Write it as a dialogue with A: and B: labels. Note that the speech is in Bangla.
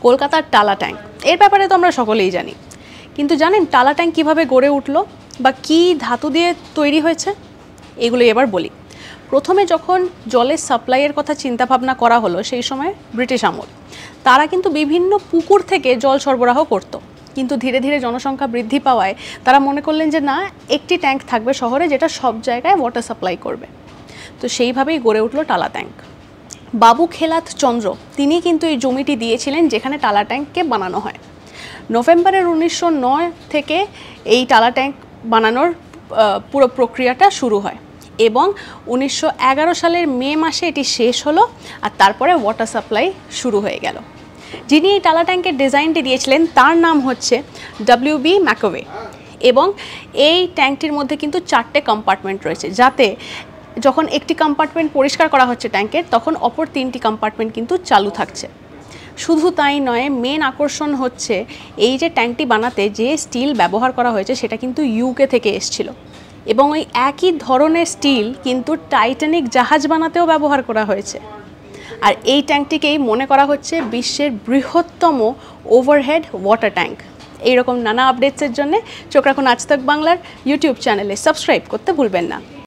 A: কলকাতার টালা ট্যাঙ্ক, এর ব্যাপারে তো আমরা সকলেই জানি, কিন্তু জানেন টালা ট্যাঙ্ক কীভাবে গড়ে উঠলো বা কী ধাতু দিয়ে তৈরি হয়েছে? এগুলোই এবার বলি। প্রথমে যখন জলের সাপ্লাইয়ের কথা চিন্তাভাবনা করা হলো সেই সময় ব্রিটিশ আমল, তারা কিন্তু বিভিন্ন পুকুর থেকে জল সরবরাহ করতো, কিন্তু ধীরে ধীরে জনসংখ্যা বৃদ্ধি পাওয়ায় তারা মনে করলেন যে না, একটি ট্যাঙ্ক থাকবে শহরে যেটা সব জায়গায় ওয়াটার সাপ্লাই করবে। তো সেইভাবেই গড়ে উঠলো টালা ট্যাঙ্ক। বাবু খেলাত চন্দ্র তিনি কিন্তু এই জমিটি দিয়েছিলেন যেখানে টালা ট্যাঙ্ককে বানানো হয়। নভেম্বরের 1909 থেকে এই টালা ট্যাঙ্ক বানানোর পুরো প্রক্রিয়াটা শুরু হয় এবং 1911 সালের মে মাসে এটি শেষ হলো, আর তারপরে ওয়াটার সাপ্লাই শুরু হয়ে গেল। যিনি এই টালা ট্যাঙ্কের ডিজাইনটি দিয়েছিলেন তার নাম হচ্ছে WB ম্যাকোওয়ে, এবং এই ট্যাঙ্কটির মধ্যে কিন্তু 4টে কম্পার্টমেন্ট রয়েছে, যাতে যখন একটি কম্পার্টমেন্ট পরিষ্কার করা হচ্ছে ট্যাঙ্কের, তখন অপর 3টি কম্পার্টমেন্ট কিন্তু চালু থাকছে। শুধু তাই নয়, মেন আকর্ষণ হচ্ছে এই যে ট্যাঙ্কটি বানাতে যে স্টিল ব্যবহার করা হয়েছে সেটা কিন্তু UK থেকে এসেছিল, এবং ওই একই ধরনের স্টিল কিন্তু টাইটানিক জাহাজ বানাতেও ব্যবহার করা হয়েছে। আর এই ট্যাঙ্কটিকেই মনে করা হচ্ছে বিশ্বের বৃহত্তম ওভারহেড ওয়াটার ট্যাঙ্ক। এইরকম নানা আপডেটসের জন্য চোখ রাখুন আজ তাক বাংলার ইউটিউব চ্যানেলে, সাবস্ক্রাইব করতে ভুলবেন না।